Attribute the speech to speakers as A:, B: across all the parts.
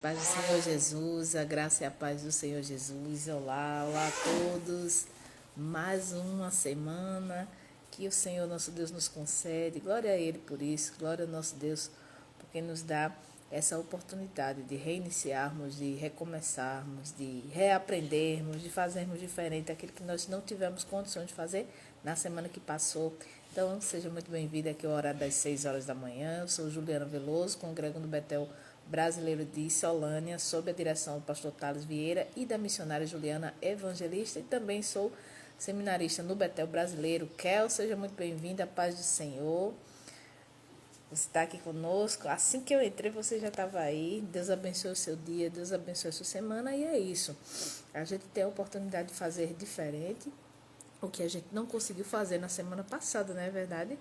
A: Paz do Senhor Jesus, a graça e a paz do Senhor Jesus. Olá, olá a todos. Mais uma semana que o Senhor nosso Deus nos concede. Glória a Ele por isso, glória ao nosso Deus, porque nos dá essa oportunidade de reiniciarmos, de recomeçarmos, de reaprendermos, de fazermos diferente aquilo que nós não tivemos condições de fazer na semana que passou. Então, seja muito bem-vindo aqui ao horário das 6 horas da manhã. Eu sou Juliana Veloso, congrego no Betel Brasileiro de Solânia, sob a direção do pastor Thales Vieira e da missionária Juliana Evangelista, e também sou seminarista no Betel Brasileiro. Kel, seja muito bem-vinda, a paz do Senhor. Você está aqui conosco. Assim que eu entrei, você já estava aí. Deus abençoe o seu dia, Deus abençoe a sua semana, e é isso. A gente tem a oportunidade de fazer diferente, o que a gente não conseguiu fazer na semana passada, não é verdade?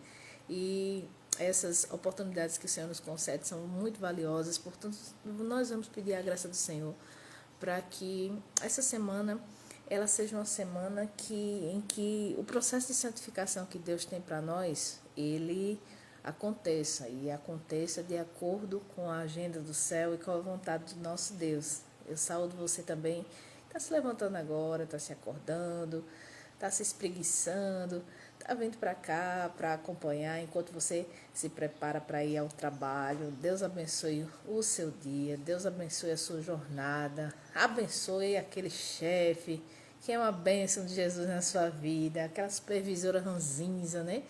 A: E essas oportunidades que o Senhor nos concede são muito valiosas, portanto, nós vamos pedir a graça do Senhor para que essa semana ela seja uma semana em que o processo de santificação que Deus tem para nós, ele aconteça, e aconteça de acordo com a agenda do céu e com a vontade do nosso Deus. Eu saúdo você também, está se levantando agora, está se acordando, está se espreguiçando, está vindo para cá para acompanhar enquanto você se prepara para ir ao trabalho. Deus abençoe o seu dia, Deus abençoe a sua jornada, abençoe aquele chefe que é uma bênção de Jesus na sua vida, aquela supervisora ranzinza, né?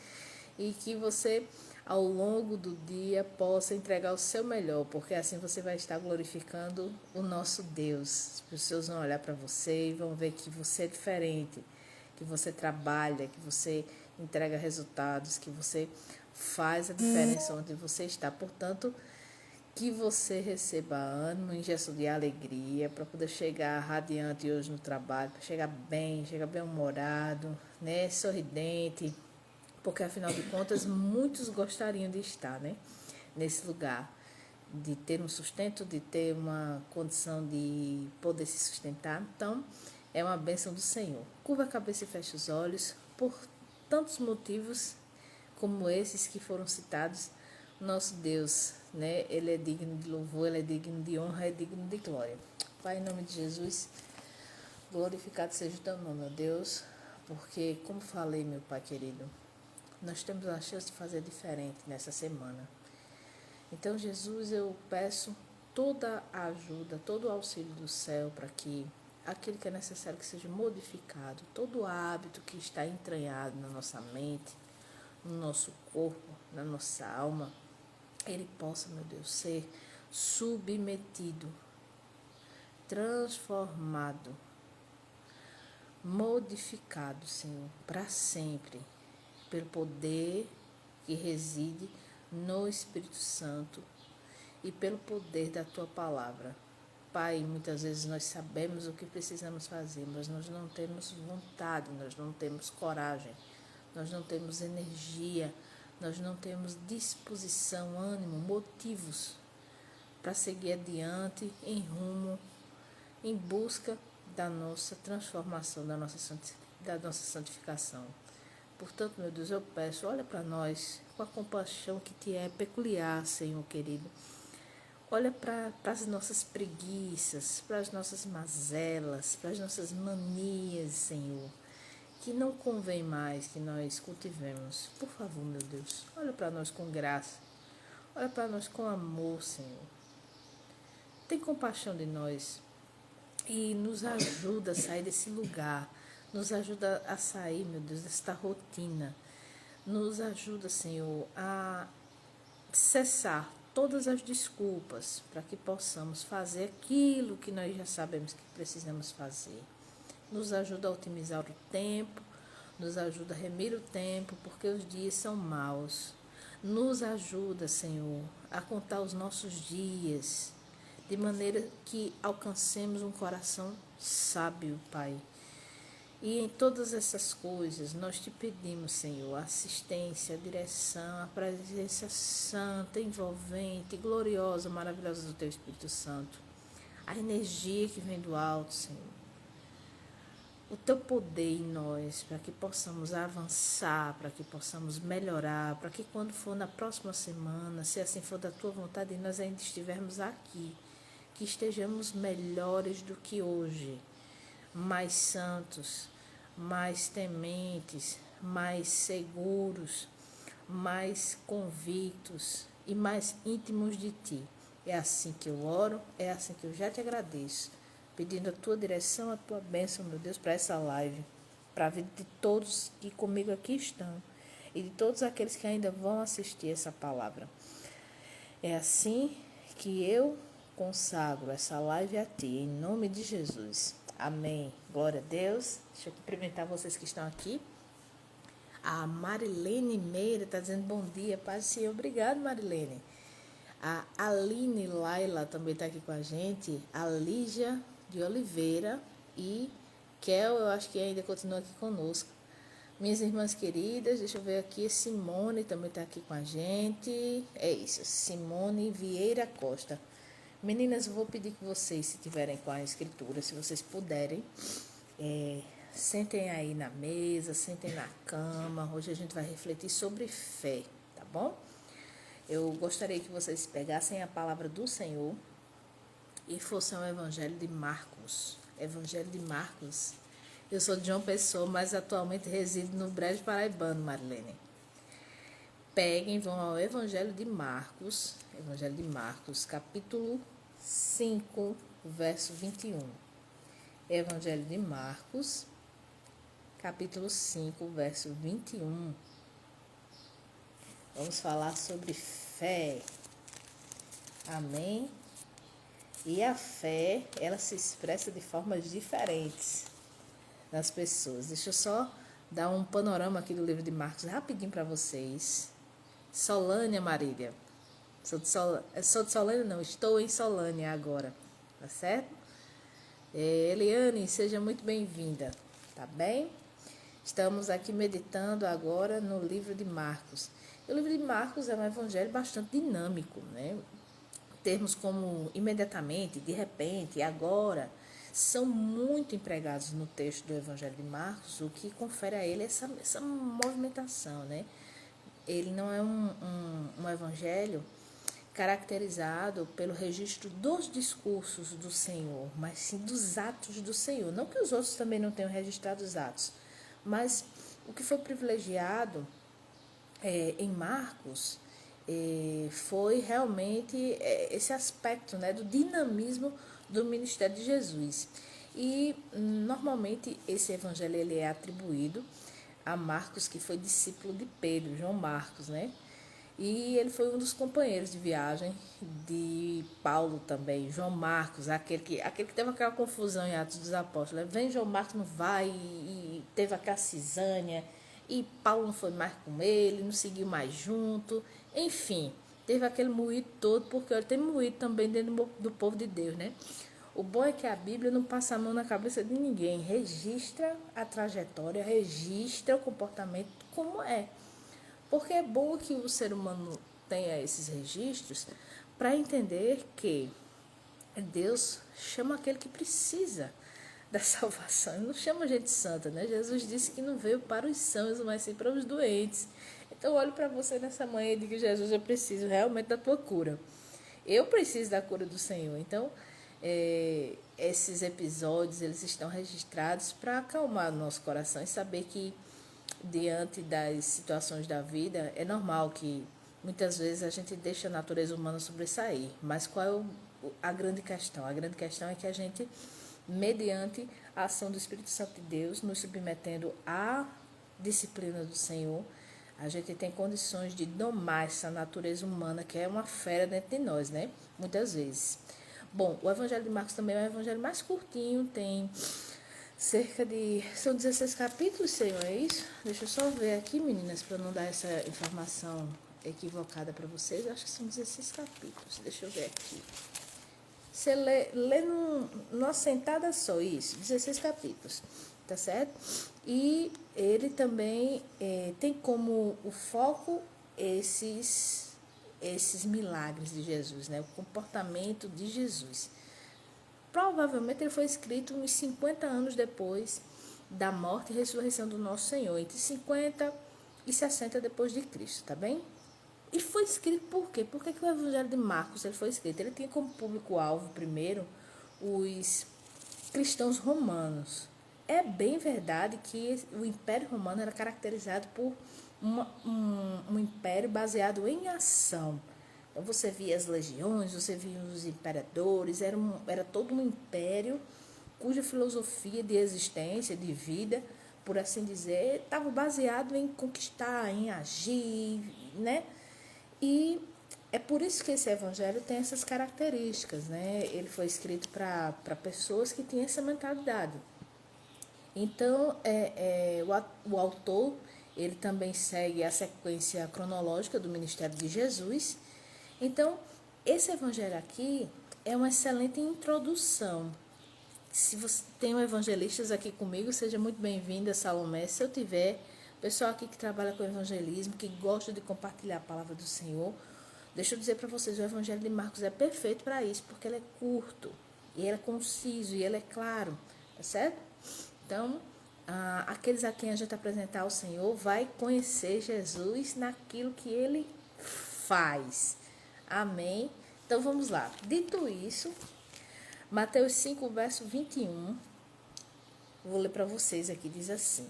A: E que você, ao longo do dia, possa entregar o seu melhor, porque assim você vai estar glorificando o nosso Deus. As pessoas vão olhar para você e vão ver que você é diferente, que você trabalha, que você entrega resultados, que você faz a diferença onde você está. Portanto, que você receba ânimo, injeção de alegria para poder chegar radiante hoje no trabalho, para chegar bem humorado, né, sorridente, porque afinal de contas muitos gostariam de estar, né, nesse lugar, de ter um sustento, de ter uma condição de poder se sustentar. Então, é uma bênção do Senhor. Curva a cabeça e feche os olhos, por tantos motivos como esses que foram citados. Nosso Deus, né? Ele é digno de louvor, Ele é digno de honra, é digno de glória. Pai, em nome de Jesus, glorificado seja o teu nome, meu Deus, porque, como falei, meu Pai querido, nós temos a chance de fazer diferente nessa semana. Então, Jesus, eu peço toda a ajuda, todo o auxílio do céu para que aquilo que é necessário que seja modificado, todo o hábito que está entranhado na nossa mente, no nosso corpo, na nossa alma, ele possa, meu Deus, ser submetido, transformado, modificado, Senhor, para sempre, pelo poder que reside no Espírito Santo e pelo poder da Tua palavra. Pai, muitas vezes nós sabemos o que precisamos fazer, mas nós não temos vontade, nós não temos coragem, nós não temos energia, nós não temos disposição, ânimo, motivos para seguir adiante em rumo, em busca da nossa transformação, da nossa santificação. Portanto, meu Deus, eu peço, olha para nós com a compaixão que te é peculiar, Senhor querido. Olha para as nossas preguiças, para as nossas mazelas, para as nossas manias, Senhor, que não convém mais que nós cultivemos. Por favor, meu Deus, olha para nós com graça, olha para nós com amor, Senhor. Tem compaixão de nós e nos ajuda a sair desse lugar, nos ajuda a sair, meu Deus, desta rotina. Nos ajuda, Senhor, a cessar todas as desculpas para que possamos fazer aquilo que nós já sabemos que precisamos fazer. Nos ajuda a otimizar o tempo, nos ajuda a remir o tempo, porque os dias são maus. Nos ajuda, Senhor, a contar os nossos dias, de maneira que alcancemos um coração sábio, Pai. E em todas essas coisas, nós te pedimos, Senhor, a assistência, a direção, a presença santa, envolvente, gloriosa, maravilhosa do Teu Espírito Santo. A energia que vem do alto, Senhor. O Teu poder em nós, para que possamos avançar, para que possamos melhorar, para que quando for na próxima semana, se assim for da Tua vontade, e nós ainda estivermos aqui, que estejamos melhores do que hoje, mais santos, mais tementes, mais seguros, mais convictos e mais íntimos de Ti. É assim que eu oro, é assim que eu já te agradeço, pedindo a Tua direção, a Tua bênção, meu Deus, para essa live, para a vida de todos que comigo aqui estão e de todos aqueles que ainda vão assistir essa palavra. É assim que eu consagro essa live a Ti, em nome de Jesus. Amém. Glória a Deus. Deixa eu cumprimentar vocês que estão aqui. A Marilene Meira está dizendo bom dia, paz do Senhor. Obrigado, Marilene. A Aline Laila também está aqui com a gente. A Lígia de Oliveira e Kel, eu acho que ainda continua aqui conosco. Minhas irmãs queridas, deixa eu ver aqui. Simone também está aqui com a gente. É isso, Simone Vieira Costa. Meninas, eu vou pedir que vocês, se tiverem com a escritura, se vocês puderem, sentem aí na mesa, sentem na cama. Hoje a gente vai refletir sobre fé, tá bom? Eu gostaria que vocês pegassem a palavra do Senhor e fossem ao Evangelho de Marcos. Evangelho de Marcos. Eu sou de João Pessoa, mas atualmente resido no Brejo Paraibano, Marilene. Peguem, vão ao Evangelho de Marcos, capítulo 5, verso 21. Evangelho de Marcos, capítulo 5, verso 21. Vamos falar sobre fé. Amém? E a fé, ela se expressa de formas diferentes nas pessoas. Deixa eu só dar um panorama aqui do livro de Marcos rapidinho para vocês. Solânia Marília. Sou de Solânia, não, estou em Solânia agora, tá certo? Eliane, seja muito bem-vinda, tá bem? Estamos aqui meditando agora no livro de Marcos. O livro de Marcos é um evangelho bastante dinâmico, né? Termos como imediatamente, de repente, agora, são muito empregados no texto do Evangelho de Marcos, o que confere a ele essa movimentação, né? Ele não é um evangelho caracterizado pelo registro dos discursos do Senhor, mas sim dos atos do Senhor. Não que os outros também não tenham registrado os atos, mas o que foi privilegiado em Marcos foi realmente esse aspecto, né, do dinamismo do ministério de Jesus. E normalmente esse evangelho ele é atribuído a Marcos, que foi discípulo de Pedro, João Marcos, né? E ele foi um dos companheiros de viagem de Paulo também, João Marcos, aquele que teve aquela confusão em Atos dos Apóstolos. Vem João Marcos, não vai, e teve aquela cisânia, e Paulo não foi mais com ele, não seguiu mais junto. Enfim, teve aquele moído todo, porque ele tem moído também dentro do povo de Deus, né? O bom é que a Bíblia não passa a mão na cabeça de ninguém, registra a trajetória, registra o comportamento como é. Porque é bom que o ser humano tenha esses registros para entender que Deus chama aquele que precisa da salvação. Ele não chama gente santa, né? Jesus disse que não veio para os sãos, mas sim para os doentes. Então, olho para você nessa manhã e digo, Jesus, eu preciso realmente da tua cura. Eu preciso da cura do Senhor. Então, esses episódios, eles estão registrados para acalmar o nosso coração e saber que, diante das situações da vida, é normal que muitas vezes a gente deixa a natureza humana sobressair. Mas qual é a grande questão? A grande questão é que a gente, mediante a ação do Espírito Santo de Deus, nos submetendo à disciplina do Senhor, a gente tem condições de domar essa natureza humana, que é uma fera dentro de nós, né? Muitas vezes. Bom, o Evangelho de Marcos também é um evangelho mais curtinho, tem são 16 capítulos, Senhor, é isso? Deixa eu só ver aqui, meninas, para não dar essa informação equivocada para vocês. Eu acho que são 16 capítulos, deixa eu ver aqui. Você lê numa sentada só, isso, 16 capítulos, tá certo? E ele também tem como o foco esses milagres de Jesus, né? O comportamento de Jesus. Provavelmente ele foi escrito uns 50 anos depois da morte e ressurreição do nosso Senhor, entre 50 e 60 depois de Cristo, tá bem? E foi escrito por quê? Por que o Evangelho de Marcos ele foi escrito? Ele tinha como público-alvo, primeiro, os cristãos romanos. É bem verdade que o Império Romano era caracterizado por um império baseado em ação. Então, você via as legiões, você via os imperadores, era todo um império cuja filosofia de existência, de vida, por assim dizer, estava baseado em conquistar, em agir, né? E é por isso que esse evangelho tem essas características, né? Ele foi escrito para pessoas que tinham essa mentalidade. Então, o autor, ele também segue a sequência cronológica do ministério de Jesus. Então, esse evangelho aqui é uma excelente introdução. Se você tem um evangelistas aqui comigo, seja muito bem-vinda, Salomé. Se eu tiver pessoal aqui que trabalha com evangelismo, que gosta de compartilhar a palavra do Senhor, deixa eu dizer para vocês, o evangelho de Marcos é perfeito para isso, porque ele é curto, e ele é conciso, e ele é claro, tá certo? Então, aqueles a quem a gente apresentar ao Senhor vai conhecer Jesus naquilo que ele faz. Amém? Então, vamos lá. Dito isso, Mateus 5, verso 21, vou ler para vocês aqui, diz assim: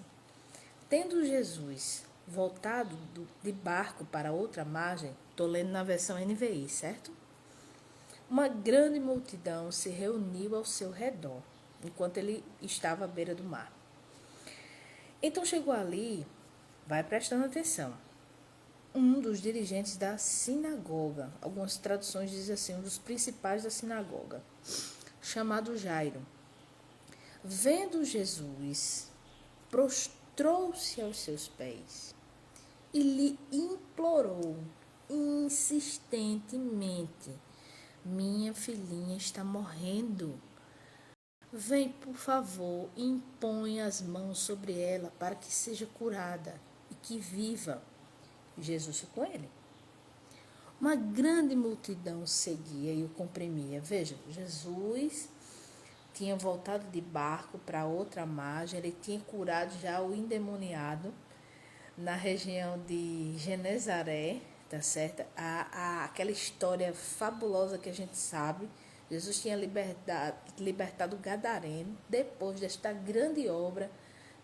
A: Tendo Jesus voltado de barco para outra margem, estou lendo na versão NVI, certo? Uma grande multidão se reuniu ao seu redor, enquanto ele estava à beira do mar. Então chegou ali, vai prestando atenção, um dos dirigentes da sinagoga, algumas traduções dizem assim, um dos principais da sinagoga, chamado Jairo. Vendo Jesus, prostrou-se aos seus pés e lhe implorou insistentemente: Minha filhinha está morrendo. Vem, por favor, e impõe as mãos sobre ela para que seja curada e que viva. Jesus foi com ele. Uma grande multidão seguia e o comprimia. Veja, Jesus tinha voltado de barco para outra margem, ele tinha curado já o endemoniado na região de Genezaré, tá certo? Aquela história fabulosa que a gente sabe. Jesus tinha libertado o Gadareno depois desta grande obra,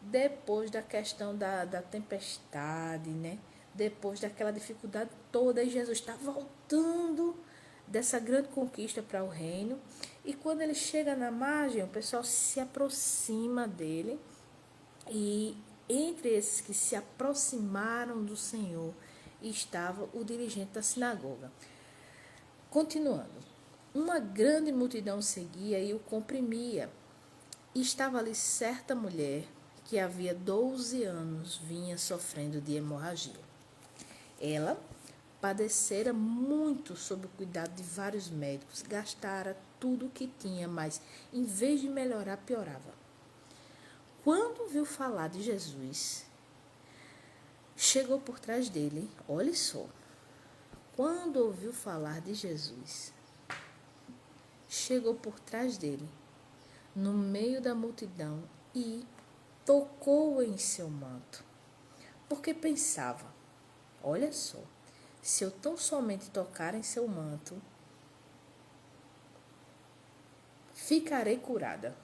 A: depois da questão da tempestade, né? Depois daquela dificuldade toda, e Jesus está voltando dessa grande conquista para o reino. E quando ele chega na margem, o pessoal se aproxima dele, e entre esses que se aproximaram do Senhor estava o dirigente da sinagoga. Continuando, uma grande multidão seguia e o comprimia. E estava ali certa mulher que havia 12 anos vinha sofrendo de hemorragia. Ela padecera muito sob o cuidado de vários médicos, gastara tudo o que tinha, mas em vez de melhorar, piorava. Quando viu falar de Jesus, chegou por trás dele, olha só. Quando ouviu falar de Jesus, chegou por trás dele, no meio da multidão, e tocou em seu manto. Porque pensava, olha só, se eu tão somente tocar em seu manto, ficarei curada.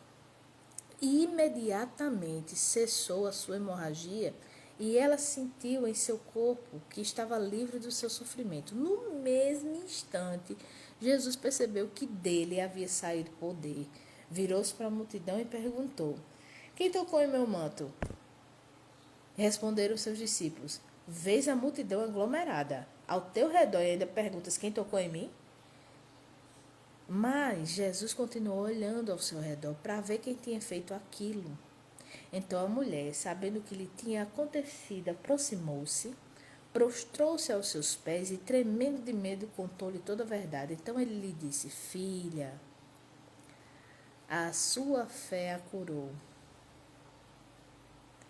A: E imediatamente cessou a sua hemorragia e ela sentiu em seu corpo que estava livre do seu sofrimento. No mesmo instante, Jesus percebeu que dele havia saído poder. Virou-se para a multidão e perguntou: Quem tocou em meu manto? Responderam seus discípulos: Vês a multidão aglomerada ao teu redor e ainda perguntas: Quem tocou em mim? Mas Jesus continuou olhando ao seu redor para ver quem tinha feito aquilo. Então a mulher, sabendo o que lhe tinha acontecido, aproximou-se, prostrou-se aos seus pés e, tremendo de medo, contou-lhe toda a verdade. Então ele lhe disse: Filha, a sua fé a curou.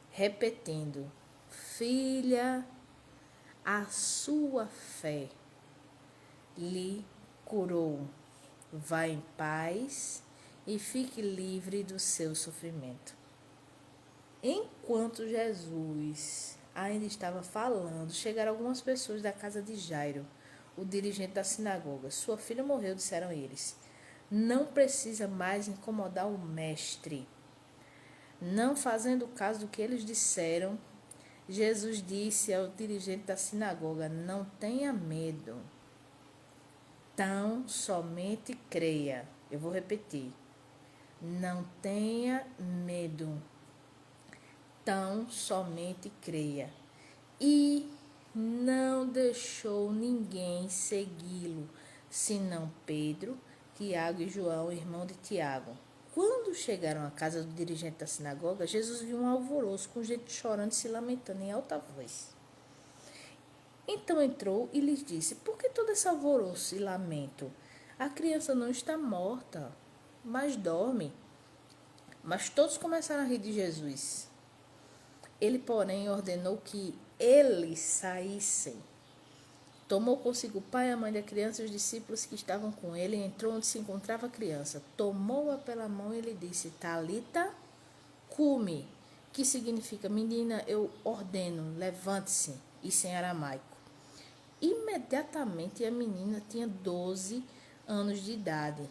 A: Repetindo: Filha, a sua fé lhe curou. Vá em paz e fique livre do seu sofrimento. Enquanto Jesus ainda estava falando, chegaram algumas pessoas da casa de Jairo, o dirigente da sinagoga. Sua filha morreu, disseram eles. Não precisa mais incomodar o mestre. Não fazendo caso do que eles disseram, Jesus disse ao dirigente da sinagoga: não tenha medo, tão somente creia. Eu vou repetir. Não tenha medo, tão somente creia. E não deixou ninguém segui-lo, senão Pedro, Tiago e João, irmão de Tiago. Quando chegaram à casa do dirigente da sinagoga, Jesus viu um alvoroço com gente chorando e se lamentando em alta voz. Então entrou e lhes disse: por que todo esse alvoroço e lamento? A criança não está morta, mas dorme. Mas todos começaram a rir de Jesus. Ele, porém, ordenou que eles saíssem. Tomou consigo o pai, a mãe da criança e os discípulos que estavam com ele e entrou onde se encontrava a criança. Tomou-a pela mão e lhe disse: Talita cumi, que significa: menina, eu ordeno, levante-se, isso em aramaico. Imediatamente a menina tinha 12 anos de idade.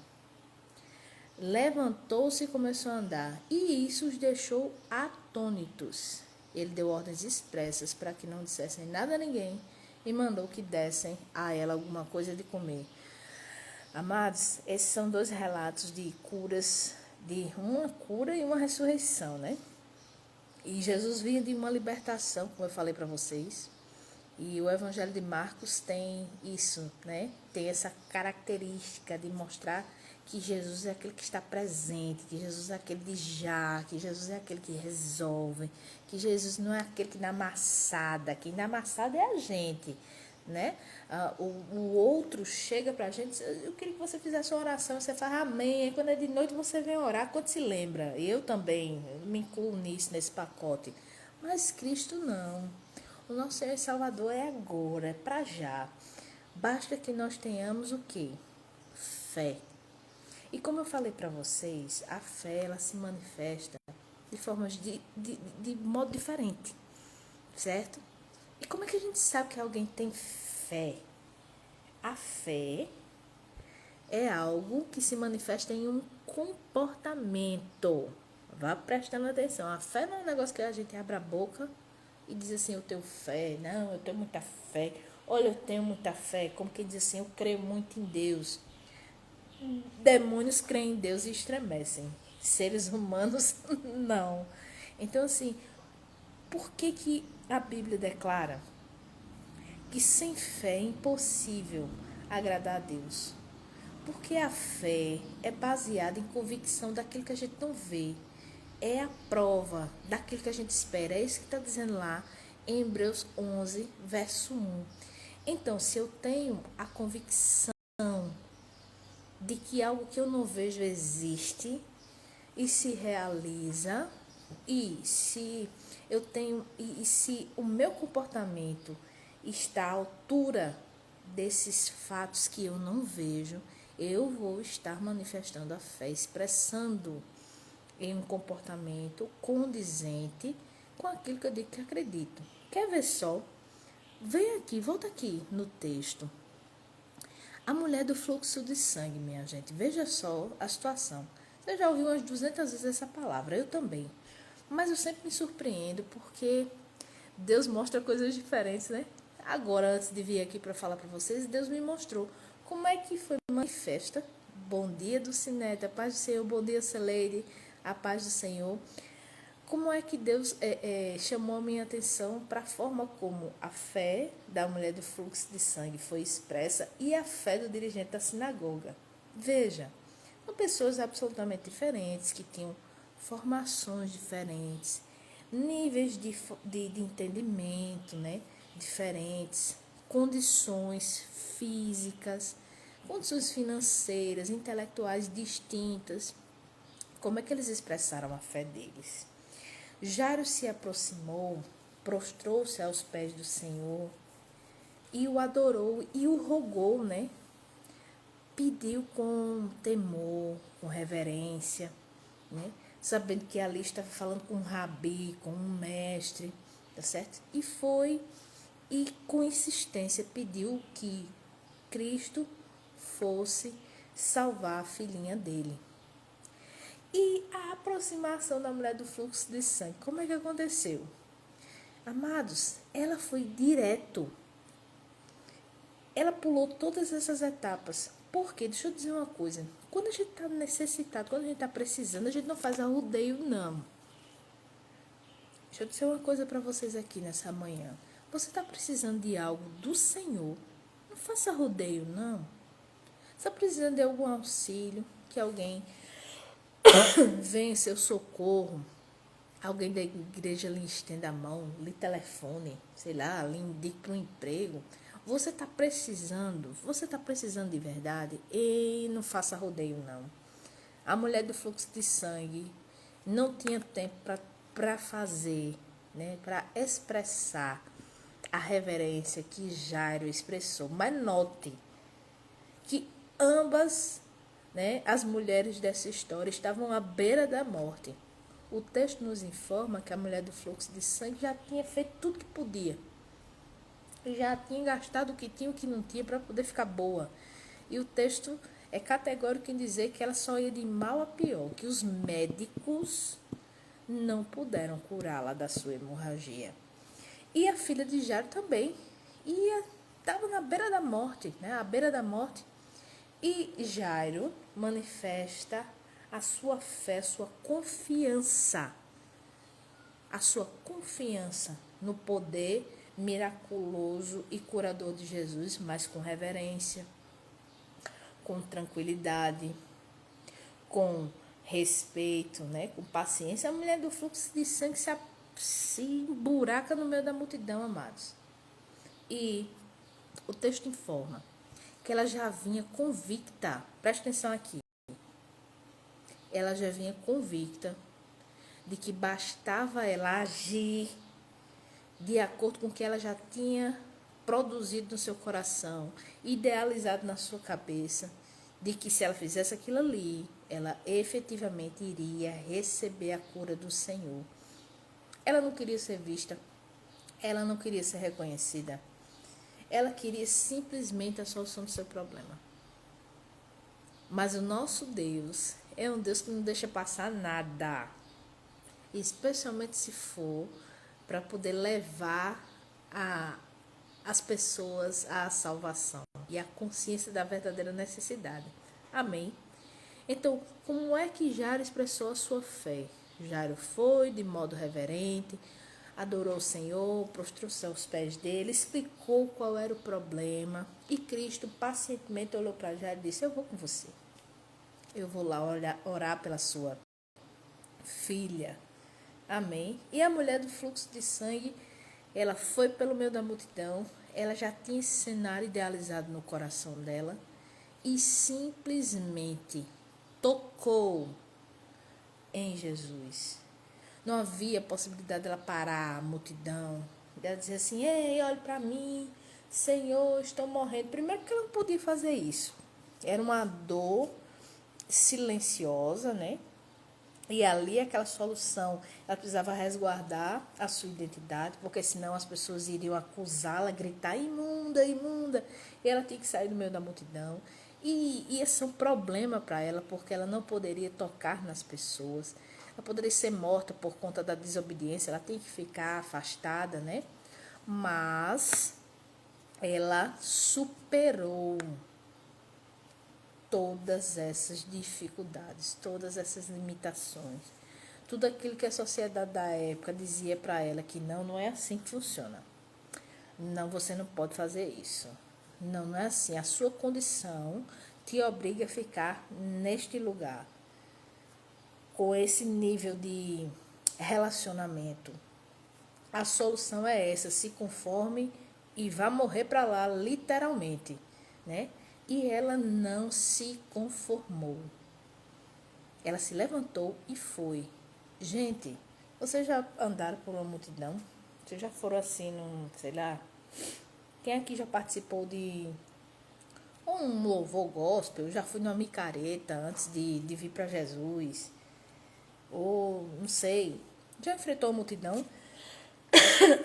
A: Levantou-se e começou a andar, e isso os deixou atônitos. Ele deu ordens expressas para que não dissessem nada a ninguém e mandou que dessem a ela alguma coisa de comer. Amados, esses são dois relatos de curas, de uma cura e uma ressurreição, né? E Jesus vinha de uma libertação, como eu falei para vocês. E o Evangelho de Marcos tem isso, né? Tem essa característica de mostrar que Jesus é aquele que está presente, que Jesus é aquele de já, que Jesus é aquele que resolve, que Jesus não é aquele que na amassada, quem na amassada é a gente, né? O outro chega pra gente, eu queria que você fizesse uma oração, você faz amém, e quando é de noite você vem orar, quando se lembra. Eu também me incluo nisso, nesse pacote. Mas Cristo não. O nosso Senhor e Salvador é agora, é para já. Basta que nós tenhamos o quê? Fé. E como eu falei para vocês, a fé ela se manifesta de formas de modo diferente, certo? E como é que a gente sabe que alguém tem fé? A fé é algo que se manifesta em um comportamento. Vá prestando atenção. A fé não é um negócio que a gente abre a boca e diz assim: eu tenho fé. Não, eu tenho muita fé. Olha, eu tenho muita fé. Como quem diz assim: eu creio muito em Deus. Demônios creem em Deus e estremecem. Seres humanos, não. Então, assim, por que a Bíblia declara que sem fé é impossível agradar a Deus? Porque a fé é baseada em convicção daquilo que a gente não vê. É a prova daquilo que a gente espera. É isso que está dizendo lá em Hebreus 11, verso 1. Então, se eu tenho a convicção de que algo que eu não vejo existe e se realiza, e se eu tenho e se o meu comportamento está à altura desses fatos que eu não vejo, eu vou estar manifestando a fé, expressando em um comportamento condizente com aquilo que eu digo que acredito. Quer ver só? Vem aqui, volta aqui no texto. A mulher do fluxo de sangue, minha gente, veja só a situação. Você já ouviu umas 200 vezes essa palavra, eu também. Mas eu sempre me surpreendo porque Deus mostra coisas diferentes, né? Agora, antes de vir aqui para falar para vocês, Deus me mostrou como é que foi manifesta. Bom dia, Dulcinete, a paz do Senhor, bom dia, Celeide, a paz do Senhor. Como é que Deus chamou a minha atenção para a forma como a fé da mulher do fluxo de sangue foi expressa e a fé do dirigente da sinagoga. Veja, são pessoas absolutamente diferentes, que tinham formações diferentes, níveis de entendimento, né, diferentes, condições físicas, condições financeiras, intelectuais distintas. Como é que eles expressaram a fé deles? Jairo se aproximou, prostrou-se aos pés do Senhor e o adorou e o rogou, né? Pediu com temor, com reverência, né? Sabendo que ali estava falando com um rabi, com um mestre. tá certo? E foi e com insistência pediu que Cristo fosse salvar a filhinha dele. E a aproximação da mulher do fluxo de sangue, como é que aconteceu? Amados, ela foi direto. Ela pulou todas essas etapas. Por quê? Deixa eu dizer uma coisa. Quando a gente está necessitado, quando a gente está precisando, a gente não faz arrodeio, não. Deixa eu dizer uma coisa para vocês aqui nessa manhã. Você está precisando de algo do Senhor, não faça rodeio, não. Você está precisando de algum auxílio, que alguém venha em seu socorro, alguém da igreja lhe estenda a mão, lhe telefone, sei lá, lhe indique para um emprego. Você está precisando de verdade, e não faça rodeio, não. A mulher do fluxo de sangue não tinha tempo para fazer, né, para expressar a reverência que Jairo expressou. Mas note que ambas, né, as mulheres dessa história estavam à beira da morte. O texto nos informa que a mulher do fluxo de sangue já tinha feito tudo que podia. Já tinha gastado o que tinha e o que não tinha para poder ficar boa. E o texto é categórico em dizer que ela só ia de mal a pior, que os médicos não puderam curá-la da sua hemorragia. E a filha de Jairo também estava na beira da morte, né? À beira da morte. E Jairo manifesta a sua fé, a sua confiança no poder miraculoso e curador de Jesus, mas com reverência, com tranquilidade, com respeito, né? Com paciência. A mulher do fluxo de sangue se emburaca no meio da multidão, amados. E o texto informa que ela já vinha convicta, presta atenção aqui, ela já vinha convicta de que bastava ela agir de acordo com o que ela já tinha produzido no seu coração, idealizado na sua cabeça, de que se ela fizesse aquilo ali, ela efetivamente iria receber a cura do Senhor. Ela não queria ser vista, ela não queria ser reconhecida, ela queria simplesmente a solução do seu problema. Mas o nosso Deus é um Deus que não deixa passar nada, especialmente se for para poder levar as pessoas à salvação e à consciência da verdadeira necessidade. Amém? Então, como é que Jairo expressou a sua fé? Jairo foi de modo reverente, adorou o Senhor, prostrou-se aos pés dele, explicou qual era o problema, e Cristo pacientemente olhou para Jairo e disse: eu vou com você. Eu vou lá orar pela sua filha. Amém? E a mulher do fluxo de sangue, ela foi pelo meio da multidão, ela já tinha esse cenário idealizado no coração dela e simplesmente tocou em Jesus. Não havia possibilidade dela parar a multidão, dela dizer assim: ei, olhe para mim, Senhor, estou morrendo. Primeiro que ela não podia fazer isso. Era uma dor silenciosa, né? E ali aquela solução, ela precisava resguardar a sua identidade, porque senão as pessoas iriam acusá-la, gritar: imunda, imunda. E ela tinha que sair do meio da multidão. E ia ser um problema para ela, porque ela não poderia tocar nas pessoas. Ela poderia ser morta por conta da desobediência, ela tem que ficar afastada, né? Mas ela superou todas essas dificuldades, todas essas limitações, tudo aquilo que a sociedade da época dizia para ela que não é assim que funciona. Não, você não pode fazer isso. Não é assim. A sua condição te obriga a ficar neste lugar, com esse nível de relacionamento. A solução é essa: se conforme e vá morrer para lá, literalmente, né? E ela não se conformou. Ela se levantou e foi. Gente, vocês já andaram por uma multidão? Vocês já foram assim, sei lá? Quem aqui já participou de um louvor gospel? Eu já fui numa micareta antes de vir para Jesus. Ou, não sei, já enfrentou a multidão?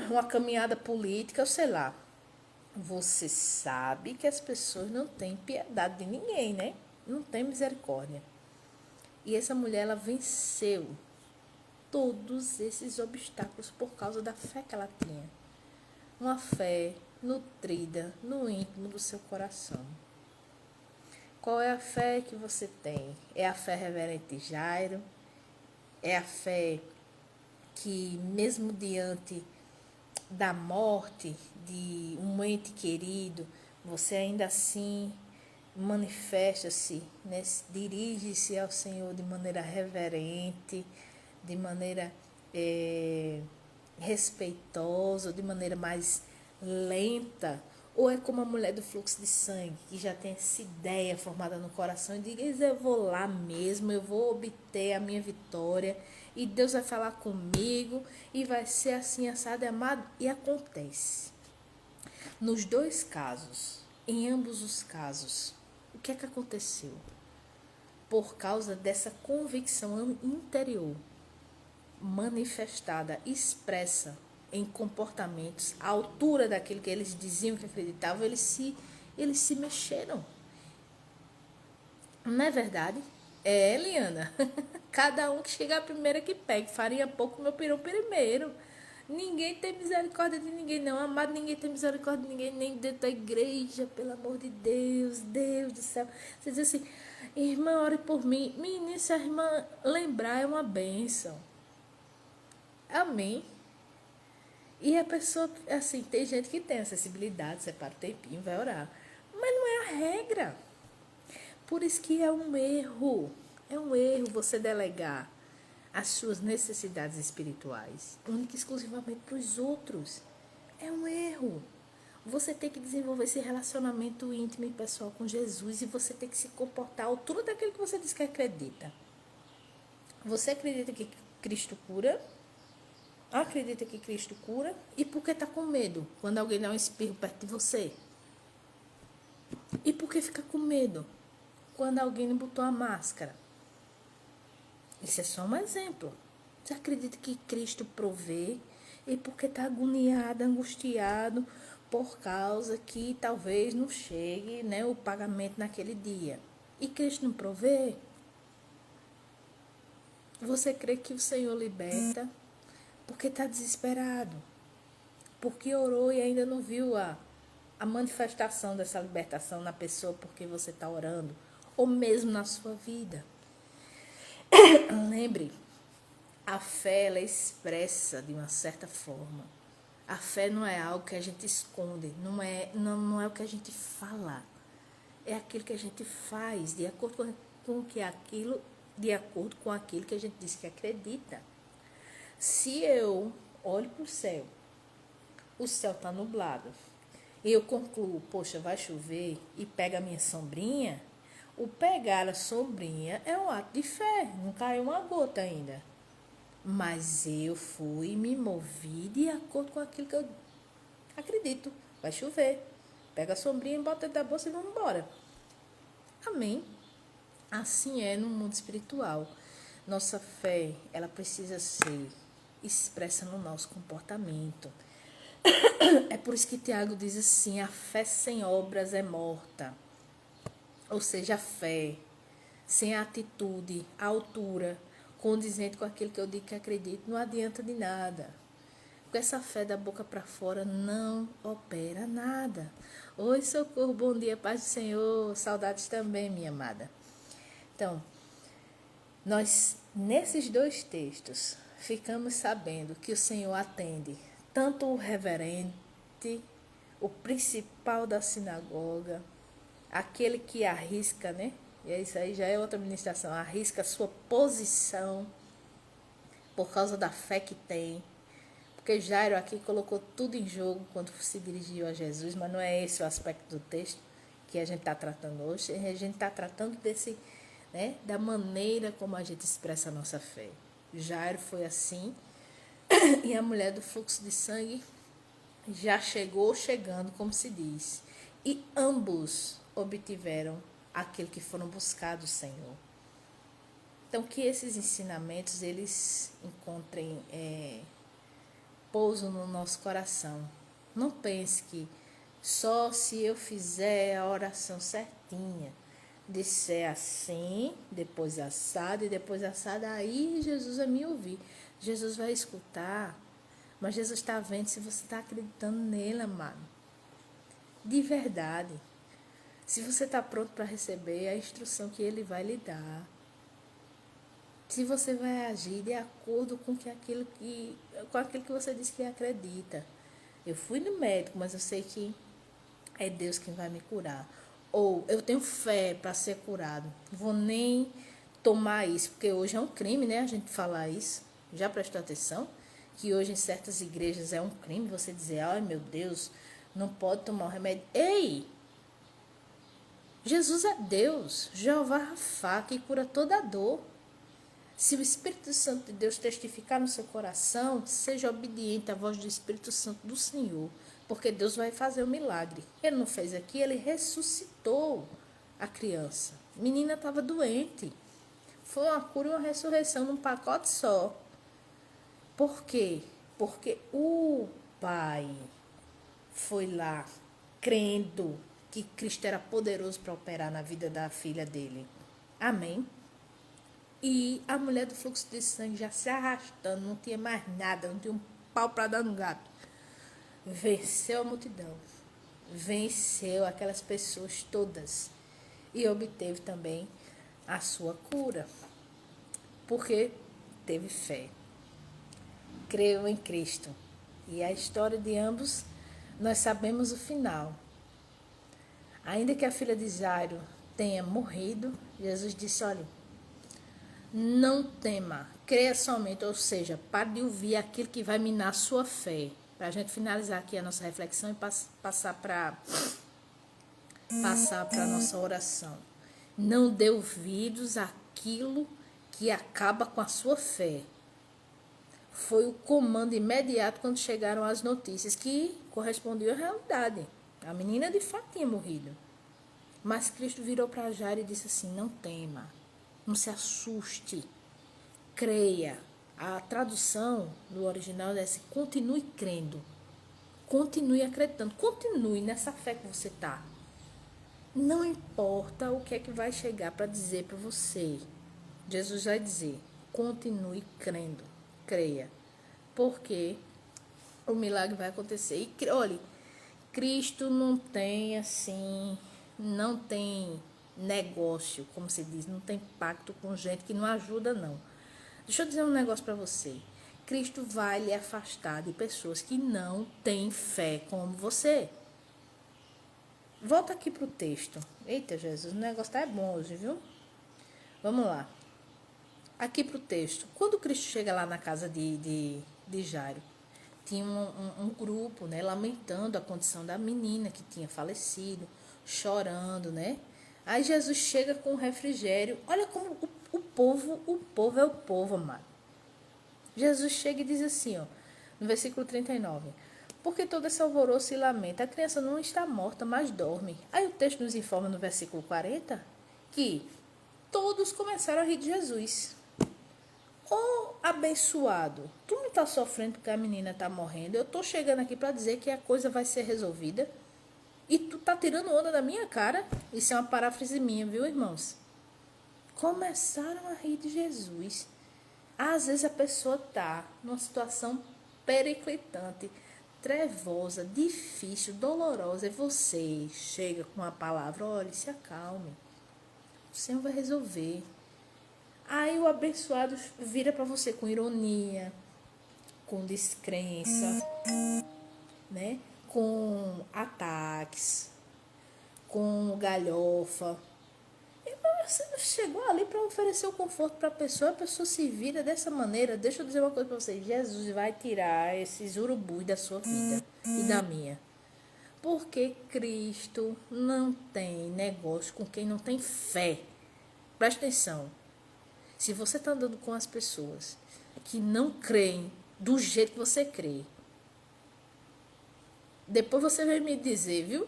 A: uma caminhada política, ou sei lá. Você sabe que as pessoas não têm piedade de ninguém, né? Não tem misericórdia. E essa mulher, ela venceu todos esses obstáculos por causa da fé que ela tinha. Uma fé nutrida no íntimo do seu coração. Qual é a fé que você tem? É a fé reverente de Jairo? É a fé que, mesmo diante da morte de um ente querido, você ainda assim manifesta-se, né? Dirige-se ao Senhor de maneira reverente, de maneira respeitosa, de maneira mais lenta? Ou é como a mulher do fluxo de sangue, que já tem essa ideia formada no coração e diz: eu vou lá mesmo, eu vou obter a minha vitória e Deus vai falar comigo e vai ser assim, assado e amado? E acontece. Nos dois casos, em ambos os casos, o que é que aconteceu? Por causa dessa convicção interior, manifestada, expressa em comportamentos, à altura daquilo que eles diziam que acreditavam, eles se mexeram. Não é verdade? É, Eliana. Cada um que chegar primeiro é que pegue. Farinha pouco, meu peru primeiro. Ninguém tem misericórdia de ninguém, não. Amado, ninguém tem misericórdia de ninguém, nem dentro da igreja, pelo amor de Deus, Deus do céu. Você diz assim: irmã, ore por mim. Menina, se a irmã lembrar, é uma bênção. Amém. E a pessoa, assim, tem gente que tem acessibilidade, separa o tempinho, vai orar. Mas não é a regra. Por isso que é um erro. É um erro você delegar as suas necessidades espirituais única e exclusivamente para os outros. É um erro. Você tem que desenvolver esse relacionamento íntimo e pessoal com Jesus e você tem que se comportar à altura daquilo que você diz que acredita. Você acredita que Cristo cura? Acredita que Cristo cura? E por que está com medo quando alguém dá um espirro perto de você? E por que fica com medo quando alguém não botou a máscara? Isso é só um exemplo. Você acredita que Cristo provê? E por que está agoniado, angustiado por causa que talvez não chegue, né, o pagamento naquele dia? E Cristo não provê? Você crê que o Senhor liberta? Porque está desesperado, porque orou e ainda não viu a manifestação dessa libertação na pessoa porque você está orando, ou mesmo na sua vida. Lembre, a fé ela é expressa de uma certa forma. A fé não é algo que a gente esconde, não é o que a gente fala, é aquilo que a gente faz de acordo de acordo com aquilo que a gente diz que acredita. Se eu olho para o céu está nublado, e eu concluo, poxa, vai chover, e pego a minha sombrinha, o pegar a sombrinha é um ato de fé, não caiu uma gota ainda. Mas eu fui e me movi de acordo com aquilo que eu acredito. Vai chover. Pega a sombrinha, bota dentro da bolsa e vamos embora. Amém? Assim é no mundo espiritual. Nossa fé, ela precisa ser expressa no nosso comportamento. É por isso que Tiago diz assim: a fé sem obras é morta. Ou seja, a fé sem a atitude, a altura, condizente com aquilo que eu digo que acredito, não adianta de nada. Com essa fé da boca para fora não opera nada. Oi, socorro, bom dia, paz do Senhor, saudades também, minha amada. Então, nós, nesses dois textos, ficamos sabendo que o Senhor atende tanto o reverente, o principal da sinagoga, aquele que arrisca, né? E isso aí já é outra ministração, arrisca a sua posição por causa da fé que tem. Porque Jairo aqui colocou tudo em jogo quando se dirigiu a Jesus, mas não é esse o aspecto do texto que a gente está tratando hoje. A gente está tratando desse, né, da maneira como a gente expressa a nossa fé. Jairo foi assim, e a mulher do fluxo de sangue já chegando, como se diz. E ambos obtiveram aquilo que foram buscar do Senhor. Então, que esses ensinamentos, eles encontrem pouso no nosso coração. Não pense que só se eu fizer a oração certinha, disser assim, depois assado e depois assado, aí Jesus vai me ouvir. Jesus vai escutar, mas Jesus está vendo se você está acreditando nele, amado. De verdade. Se você está pronto para receber a instrução que ele vai lhe dar. Se você vai agir de acordo com aquilo que você disse que acredita. Eu fui no médico, mas eu sei que é Deus quem vai me curar. Ou eu tenho fé para ser curado. Não vou nem tomar isso, porque hoje é um crime, né? A gente falar isso. Já prestou atenção? Que hoje em certas igrejas é um crime você dizer, ai meu Deus, não pode tomar o remédio. Ei! Jesus é Deus, Jeová Rafá, que cura toda a dor. Se o Espírito Santo de Deus testificar no seu coração, seja obediente à voz do Espírito Santo do Senhor, porque Deus vai fazer o milagre. Ele não fez aqui, ele ressuscitou a criança. A menina estava doente. Foi uma cura e uma ressurreição num pacote só. Por quê? Porque o pai foi lá crendo que Cristo era poderoso para operar na vida da filha dele. Amém? E a mulher do fluxo de sangue já se arrastando, não tinha mais nada, não tinha um pau para dar no gato. Venceu a multidão, venceu aquelas pessoas todas e obteve também a sua cura, porque teve fé. Creu em Cristo. E a história de ambos, nós sabemos o final. Ainda que a filha de Jairo tenha morrido, Jesus disse, olha, não tema, creia somente, ou seja, pare de ouvir aquilo que vai minar a sua fé. Para a gente finalizar aqui a nossa reflexão e passar para a nossa oração. Não dê ouvidos àquilo que acaba com a sua fé. Foi o comando imediato quando chegaram as notícias que correspondiam à realidade. A menina de fato tinha morrido. Mas Cristo virou para Jairo e disse assim, não tema, não se assuste, creia. A tradução do original é assim, continue crendo, continue acreditando, continue nessa fé que você está. Não importa o que é que vai chegar para dizer para você. Jesus vai dizer, continue crendo, creia, porque o milagre vai acontecer. E olhe, Cristo não tem assim, não tem negócio, como se diz, não tem pacto com gente que não ajuda, não. Deixa eu dizer um negócio para você. Cristo vai lhe afastar de pessoas que não têm fé como você. Volta aqui para o texto. Eita, Jesus, o negócio tá bom hoje, viu? Vamos lá. Aqui para o texto. Quando Cristo chega lá na casa de Jairo, tinha um grupo, né, lamentando a condição da menina que tinha falecido, chorando, né? Aí Jesus chega com o refrigério. Olha como o povo é o povo, amado. Jesus chega e diz assim, ó, no versículo 39. Porque todo esse alvoroço e lamenta, a criança não está morta, mas dorme. Aí o texto nos informa no versículo 40 que todos começaram a rir de Jesus. Ô abençoado, tu não está sofrendo porque a menina está morrendo. Eu estou chegando aqui para dizer que a coisa vai ser resolvida. E tu tá tirando onda da minha cara. Isso é uma paráfrase minha, viu, irmãos? Começaram a rir de Jesus. Às vezes a pessoa tá numa situação periclitante, trevosa, difícil, dolorosa. E você chega com a palavra, olha, se acalme. O Senhor vai resolver. Aí o abençoado vira para você com ironia, com descrença, né? Com ataques, com galhofa. E você chegou ali para oferecer o conforto para a pessoa se vira dessa maneira. Deixa eu dizer uma coisa para vocês. Jesus vai tirar esses urubus da sua vida e da minha. Porque Cristo não tem negócio com quem não tem fé. Presta atenção. Se você está andando com as pessoas que não creem do jeito que você crê, depois você vai me dizer, viu?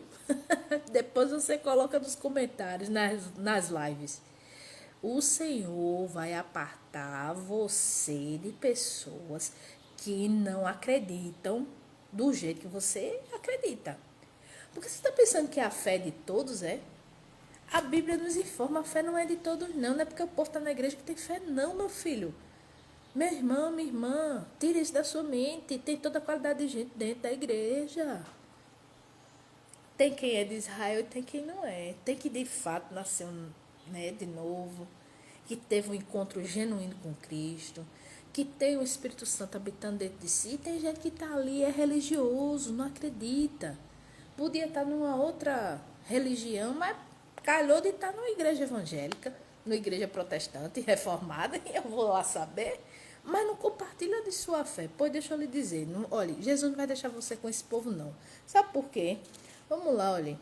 A: Depois você coloca nos comentários, nas lives. O Senhor vai apartar você de pessoas que não acreditam do jeito que você acredita. Porque você está pensando que a fé é de todos, é? A Bíblia nos informa, a fé não é de todos, não. Não é porque o povo está na igreja que tem fé, não, meu filho. Meu irmão, minha irmã, tira isso da sua mente. Tem toda a qualidade de gente dentro da igreja. Tem quem é de Israel e tem quem não é. Tem que de fato nasceu, né, de novo, que teve um encontro genuíno com Cristo, que tem o Espírito Santo habitando dentro de si. E tem gente que está ali, é religioso, não acredita. Podia estar numa outra religião, mas calhou de estar numa igreja evangélica, numa igreja protestante, reformada, e eu vou lá saber, mas não compartilha de sua fé. Pois deixa eu lhe dizer, não, olha, Jesus não vai deixar você com esse povo, não. Sabe por quê? Vamos lá, olha.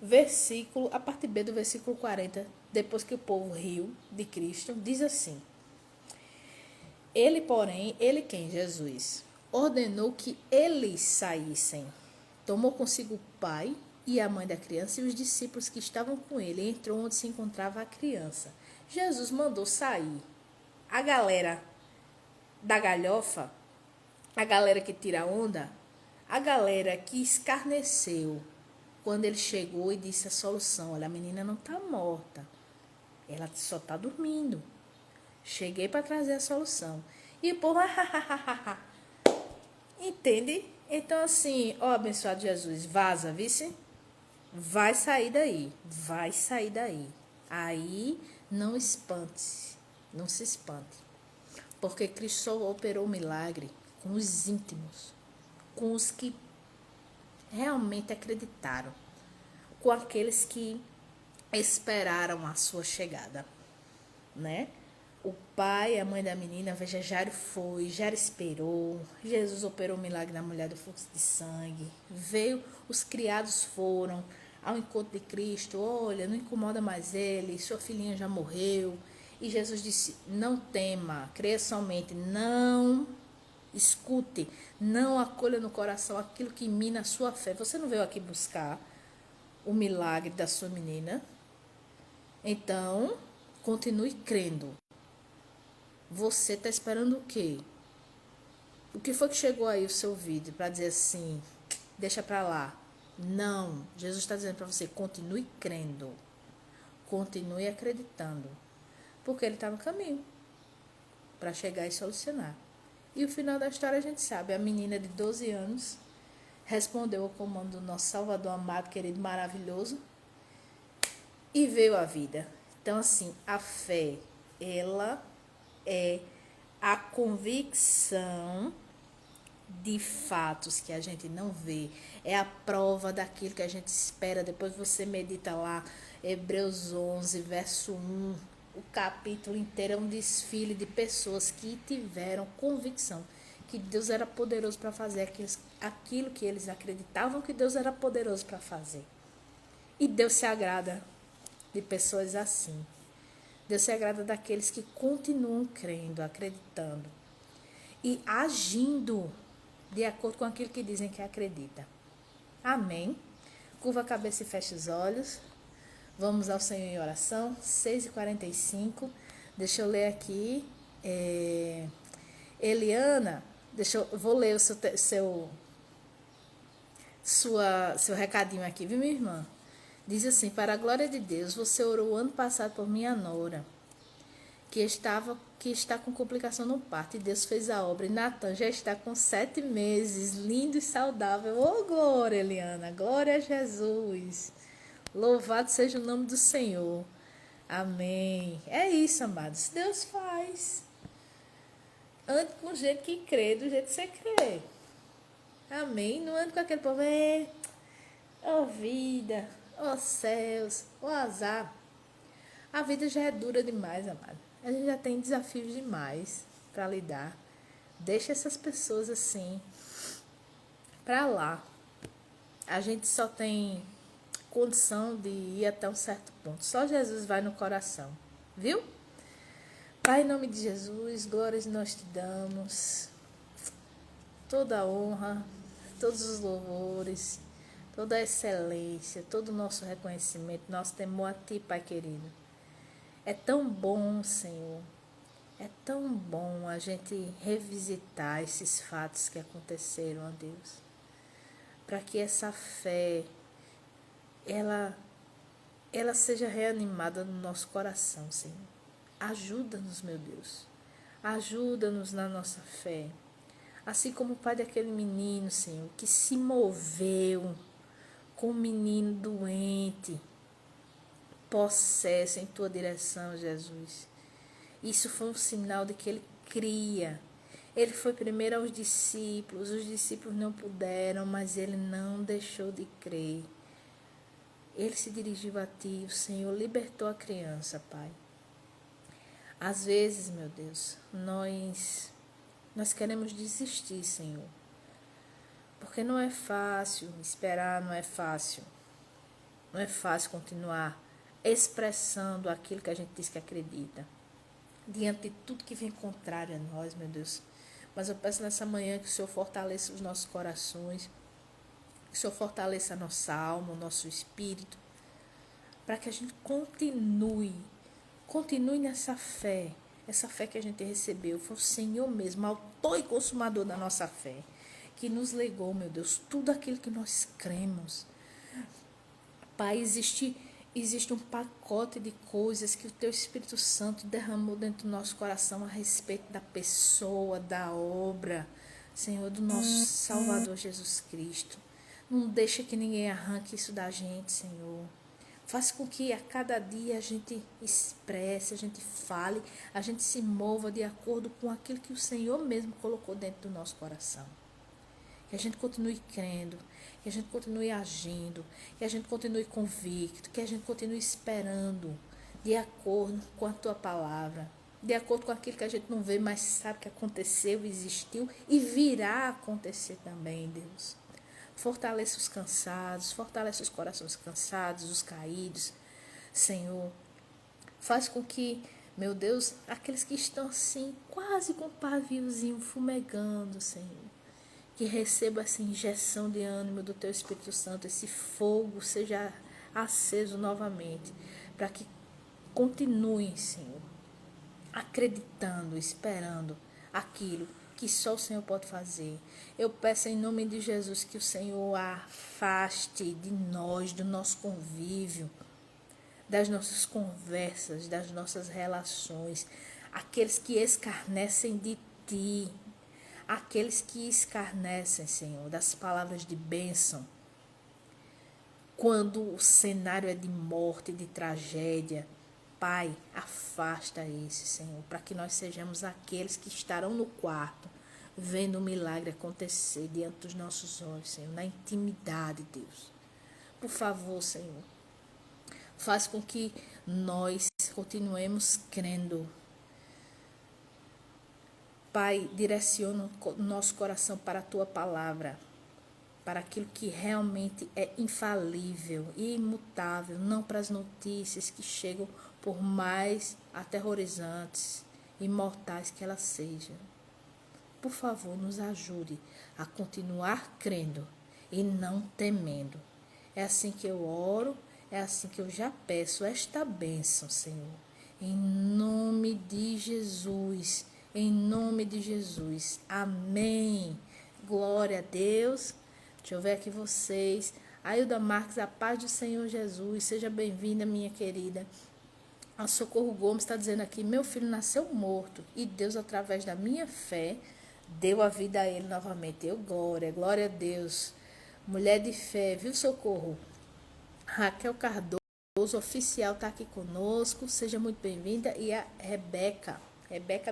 A: Versículo, a parte B do versículo 40, depois que o povo riu de Cristo, diz assim: Ele, porém, ele quem? Jesus, ordenou que eles saíssem. Tomou consigo o pai e a mãe da criança e os discípulos que estavam com ele, e entrou onde se encontrava a criança. Jesus mandou sair a galera da galhofa, a galera que tira onda, a galera que escarneceu quando ele chegou e disse a solução: olha, a menina não está morta, ela só está dormindo. Cheguei para trazer a solução. E o povo, entende? Então, assim, ó, abençoado Jesus, vaza, vice? Vai sair daí, vai sair daí. Aí, não espante, não se espante. Porque Cristo só operou o milagre com os íntimos, com os que realmente acreditaram, com aqueles que esperaram a sua chegada, né? O pai e a mãe da menina, veja, Jairo foi, Jairo esperou, Jesus operou o milagre na mulher do fluxo de sangue, veio, os criados foram ao encontro de Cristo, olha, não incomoda mais ele, sua filhinha já morreu, e Jesus disse, não tema, creia somente, não escute, não acolha no coração aquilo que mina a sua fé. Você não veio aqui buscar o milagre da sua menina? Então, continue crendo. Você está esperando o quê? O que foi que chegou aí o seu vídeo para dizer assim, deixa para lá? Não, Jesus está dizendo para você, continue crendo, continue acreditando, porque ele está no caminho para chegar e solucionar. E o final da história a gente sabe, a menina de 12 anos respondeu ao comando do nosso Salvador amado, querido, maravilhoso, e veio à vida. Então, assim, a fé, ela é a convicção de fatos que a gente não vê, é a prova daquilo que a gente espera. Depois você medita lá, Hebreus 11, verso 1, o capítulo inteiro é um desfile de pessoas que tiveram convicção que Deus era poderoso para fazer aquilo que eles acreditavam que Deus era poderoso para fazer. E Deus se agrada de pessoas assim. Deus se agrada daqueles que continuam crendo, acreditando e agindo de acordo com aquilo que dizem que acredita. Amém? Curva a cabeça e fecha os olhos. Vamos ao Senhor em oração. 6h45. Deixa eu ler aqui. Eliana, vou ler o seu recadinho aqui, viu, minha irmã? Diz assim, para a glória de Deus, você orou ano passado por minha nora, que está com complicação no parto, e Deus fez a obra. E Natan já está com 7 meses, lindo e saudável. Ô, glória, Eliana, glória a Jesus. Louvado seja o nome do Senhor. Amém. É isso, amados. Deus faz. Ande com o jeito que crê, do jeito que você crê. Amém. Não ande com aquele povo, vida, céus, azar. A vida já é dura demais, amado. A gente já tem desafios demais para lidar. Deixa essas pessoas assim para lá. A gente só tem condição de ir até um certo ponto. Só Jesus vai no coração, viu? Pai, em nome de Jesus, glórias nós te damos. Toda a honra, todos os louvores, toda a excelência, todo o nosso reconhecimento, nosso temor a ti, Pai querido. É tão bom, Senhor, É tão bom a gente revisitar esses fatos que aconteceram, ó Deus, para que essa fé, ela seja reanimada no nosso coração, Senhor. Ajuda-nos, meu Deus. Ajuda-nos na nossa fé. Assim como o pai daquele menino, Senhor, que se moveu com o menino doente, possesso em tua direção, Jesus. Isso foi um sinal de que ele cria. Ele foi primeiro aos discípulos, os discípulos não puderam, mas ele não deixou de crer. Ele se dirigiu a ti, o Senhor libertou a criança, Pai. Às vezes, meu Deus, nós queremos desistir, Senhor. Porque não é fácil esperar, não é fácil. Não é fácil continuar expressando aquilo que a gente diz que acredita. Diante de tudo que vem contrário a nós, meu Deus. Mas eu peço nessa manhã que o Senhor fortaleça os nossos corações, que o Senhor fortaleça a nossa alma, o nosso espírito, para que a gente continue nessa fé, essa fé que a gente recebeu. Foi o Senhor mesmo, autor e consumador da nossa fé, que nos legou, meu Deus, tudo aquilo que nós cremos. Pai, existe um pacote de coisas que o Teu Espírito Santo derramou dentro do nosso coração a respeito da pessoa, da obra, Senhor, do nosso Salvador Jesus Cristo. Não deixa que ninguém arranque isso da gente, Senhor. Faz com que a cada dia a gente expresse, a gente fale, a gente se mova de acordo com aquilo que o Senhor mesmo colocou dentro do nosso coração. Que a gente continue crendo, que a gente continue agindo, que a gente continue convicto, que a gente continue esperando de acordo com a Tua palavra, de acordo com aquilo que a gente não vê, mas sabe que aconteceu, existiu e virá acontecer também, Deus. Fortaleça os cansados, fortaleça os corações cansados, os caídos, Senhor. Faz com que, meu Deus, aqueles que estão assim, quase com o paviozinho fumegando, Senhor, que receba essa injeção de ânimo do Teu Espírito Santo, esse fogo seja aceso novamente, para que continuem, Senhor, acreditando, esperando aquilo que só o Senhor pode fazer. Eu peço em nome de Jesus que o Senhor afaste de nós, do nosso convívio, das nossas conversas, das nossas relações, aqueles que escarnecem de Ti, aqueles que escarnecem, Senhor, das palavras de bênção, quando o cenário é de morte, de tragédia. Pai, afasta esse, Senhor, para que nós sejamos aqueles que estarão no quarto, vendo o milagre acontecer diante dos nossos olhos, Senhor, na intimidade, Deus. Por favor, Senhor, faz com que nós continuemos crendo. Pai, direciona o nosso coração para a Tua palavra, para aquilo que realmente é infalível e imutável, não para as notícias que chegam por mais aterrorizantes e mortais que elas sejam. Por favor, nos ajude a continuar crendo e não temendo. É assim que eu oro, é assim que eu já peço esta bênção, Senhor. Em nome de Jesus, em nome de Jesus. Amém. Glória a Deus. Deixa eu ver aqui vocês. Ailda Marques, a paz do Senhor Jesus. Seja bem-vinda, minha querida. A Socorro Gomes está dizendo aqui: meu filho nasceu morto e Deus, através da minha fé, deu a vida a ele novamente. Glória a Deus. Mulher de fé, viu, Socorro? Raquel Cardoso, oficial, está aqui conosco. Seja muito bem-vinda. E a Rebeca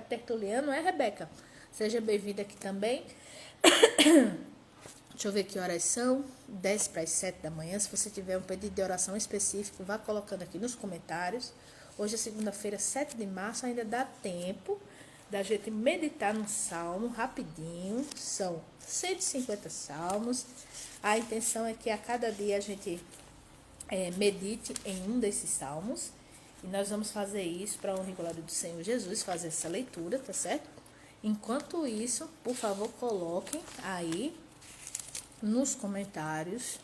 A: Tertuliano, Rebeca? Seja bem-vinda aqui também. Deixa eu ver que horas são. 10 para as 7 da manhã. Se você tiver um pedido de oração específico, vá colocando aqui nos comentários. Hoje é segunda-feira, 7 de março. Ainda dá tempo da gente meditar no salmo rapidinho. São 150 salmos. A intenção é que a cada dia a gente medite em um desses salmos. E nós vamos fazer isso para a honra e glória do Senhor Jesus, fazer essa leitura, tá certo? Enquanto isso, por favor, coloquem aí nos comentários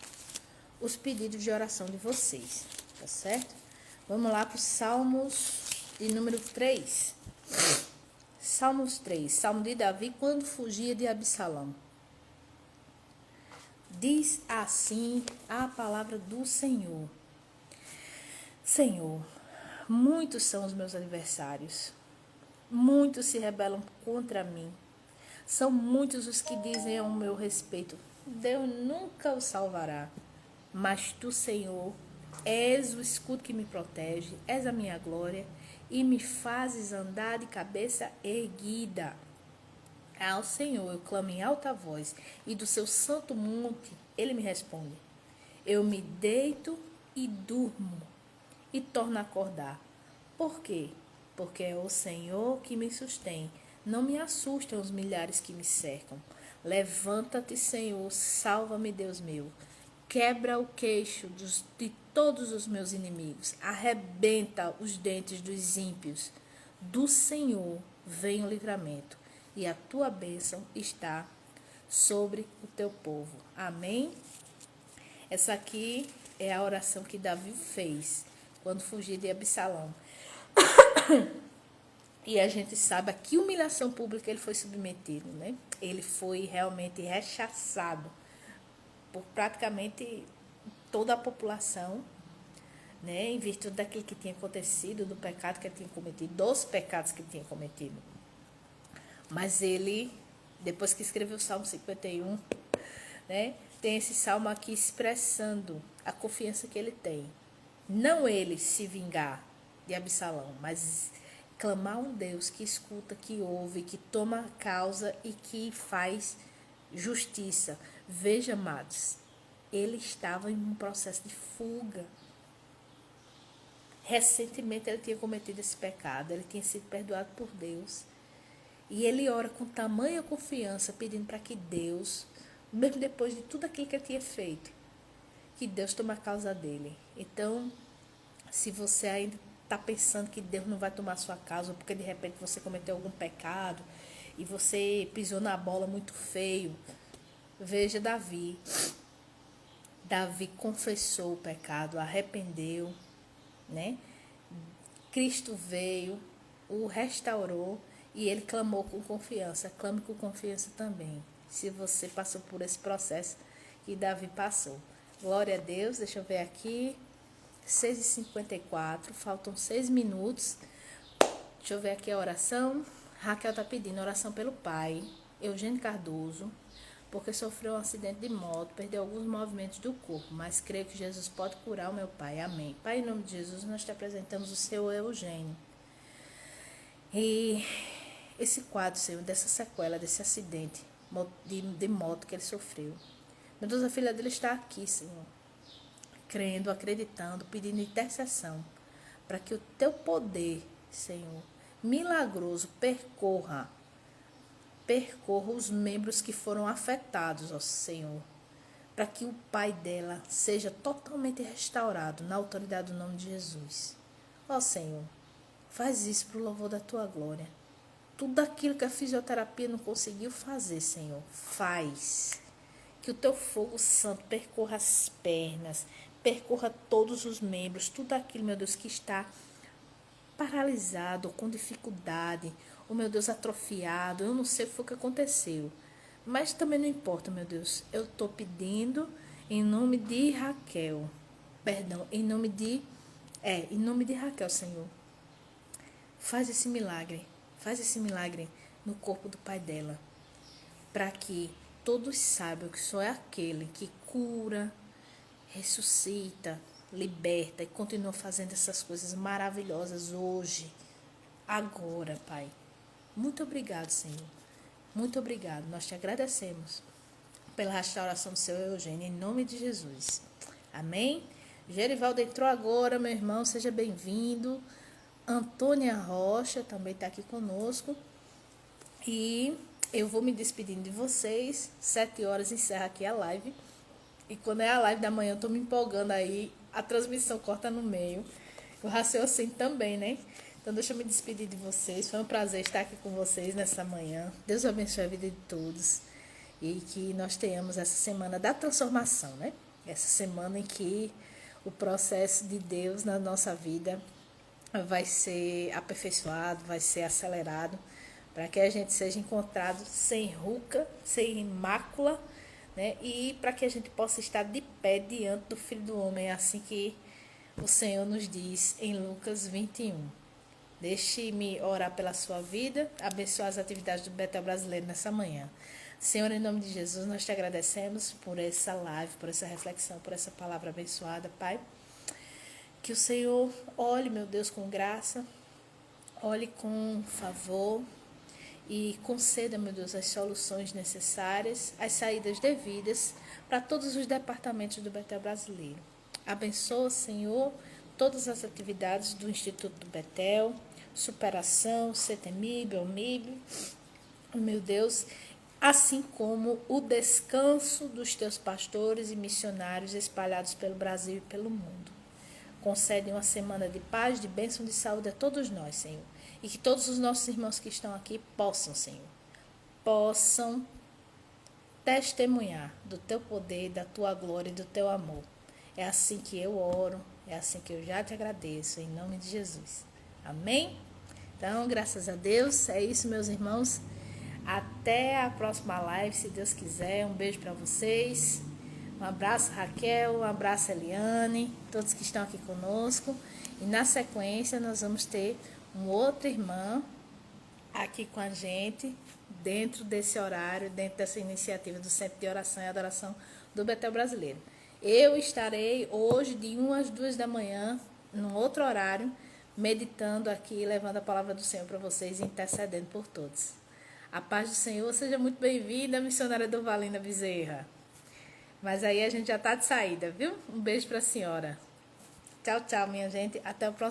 A: os pedidos de oração de vocês, tá certo? Vamos lá para os Salmos de número 3. Salmos 3, Salmo de Davi quando fugia de Absalão. Diz assim a palavra do Senhor. Senhor, muitos são os meus adversários, muitos se rebelam contra mim. São muitos os que dizem ao meu respeito, Deus nunca o salvará. Mas tu, Senhor, és o escudo que me protege, és a minha glória e me fazes andar de cabeça erguida. Ao Senhor eu clamo em alta voz e do seu santo monte ele me responde. Eu me deito e durmo e torno a acordar. Por quê? Porque é o Senhor que me sustém. Não me assustam os milhares que me cercam. Levanta-te, Senhor, salva-me, Deus meu. Quebra o queixo de todos os meus inimigos. Arrebenta os dentes dos ímpios. Do Senhor vem o livramento, e a tua bênção está sobre o teu povo. Amém? Essa aqui é a oração que Davi fez quando fugia de Absalão. E a gente sabe a que humilhação pública ele foi submetido, né? Ele foi realmente rechaçado por praticamente toda a população, né? Em virtude daquilo que tinha acontecido, do pecado que ele tinha cometido, dos pecados que ele tinha cometido. Mas ele, depois que escreveu o Salmo 51, né? Tem esse salmo aqui expressando a confiança que ele tem. Não ele se vingar de Absalão, mas clamar a um Deus que escuta, que ouve, que toma a causa e que faz justiça. Veja, amados, ele estava em um processo de fuga. Recentemente ele tinha cometido esse pecado, ele tinha sido perdoado por Deus. E ele ora com tamanha confiança, pedindo para que Deus, mesmo depois de tudo aquilo que ele tinha feito, que Deus tome a causa dele. Então, se você ainda está pensando que Deus não vai tomar a sua causa, porque de repente você cometeu algum pecado e você pisou na bola muito feio, veja Davi. Davi confessou o pecado, arrependeu, né? Cristo veio, o restaurou e ele clamou com confiança. Clame com confiança também, se você passou por esse processo que Davi passou. Glória a Deus. Deixa eu ver aqui. 6h54, faltam 6 minutos. Deixa eu ver aqui a oração. Raquel está pedindo oração pelo pai, Eugênio Cardoso, porque sofreu um acidente de moto, perdeu alguns movimentos do corpo, mas creio que Jesus pode curar o meu pai. Amém. Pai, em nome de Jesus, nós te apresentamos o seu Eugênio. E esse quadro, Senhor, dessa sequela, desse acidente de moto que ele sofreu. Meu Deus, a filha dele está aqui, Senhor, crendo, acreditando, pedindo intercessão, para que o teu poder, Senhor, milagroso, percorra os membros que foram afetados, ó Senhor, para que o pai dela seja totalmente restaurado na autoridade do nome de Jesus. Ó Senhor, faz isso para o louvor da tua glória. Tudo aquilo que a fisioterapia não conseguiu fazer, Senhor, faz. Que o teu fogo santo percorra as pernas, percorra todos os membros, tudo aquilo, meu Deus, que está paralisado, com dificuldade, ou, meu Deus, atrofiado. Eu não sei o que foi que aconteceu, mas também não importa, meu Deus. Eu estou pedindo em nome de Raquel, em nome de Raquel, Senhor. Faz esse milagre no corpo do pai dela, para que todos saibam que só é aquele que cura, ressuscita, liberta e continua fazendo essas coisas maravilhosas hoje, agora, Pai. Muito obrigado, Senhor. Muito obrigado. Nós te agradecemos pela restauração do seu Eugênio, em nome de Jesus. Amém? Gerivaldo entrou agora, meu irmão, seja bem-vindo. Antônia Rocha também está aqui conosco. E eu vou me despedindo de vocês. 7 horas encerra aqui a live. E quando é a live da manhã, eu estou me empolgando aí. A transmissão corta no meio. O raciocínio também, né? Então, deixa eu me despedir de vocês. Foi um prazer estar aqui com vocês nessa manhã. Deus abençoe a vida de todos. E que nós tenhamos essa semana da transformação, né? Essa semana em que o processo de Deus na nossa vida vai ser aperfeiçoado, vai ser acelerado, para que a gente seja encontrado sem ruga, sem mácula, né? E para que a gente possa estar de pé diante do Filho do Homem, é assim que o Senhor nos diz em Lucas 21. Deixe-me orar pela sua vida, abençoar as atividades do Betel Brasileiro nessa manhã. Senhor, em nome de Jesus, nós te agradecemos por essa live, por essa reflexão, por essa palavra abençoada, Pai. Que o Senhor olhe, meu Deus, com graça, olhe com favor e conceda, meu Deus, as soluções necessárias, as saídas devidas para todos os departamentos do Betel Brasileiro. Abençoa, Senhor, todas as atividades do Instituto do Betel, Superação, CETEMIB, OMIB, meu Deus, assim como o descanso dos teus pastores e missionários espalhados pelo Brasil e pelo mundo. Concede uma semana de paz, de bênção, de saúde a todos nós, Senhor. E que todos os nossos irmãos que estão aqui possam, Senhor, possam testemunhar do teu poder, da tua glória e do teu amor. É assim que eu oro, é assim que eu já te agradeço, em nome de Jesus. Amém? Então, graças a Deus, é isso, meus irmãos. Até a próxima live, se Deus quiser. Um beijo para vocês. Um abraço, Raquel. Um abraço, Eliane. Todos que estão aqui conosco. E na sequência, nós vamos ter uma outra irmã aqui com a gente, dentro desse horário, dentro dessa iniciativa do Centro de Oração e Adoração do Betel Brasileiro. Eu estarei hoje de 1 às 2 da manhã, num outro horário, meditando aqui, levando a palavra do Senhor para vocês e intercedendo por todos. A paz do Senhor, seja muito bem-vinda, missionária Durvalina Bezerra. Mas aí a gente já está de saída, viu? Um beijo para a senhora. Tchau, tchau, minha gente. Até o próximo.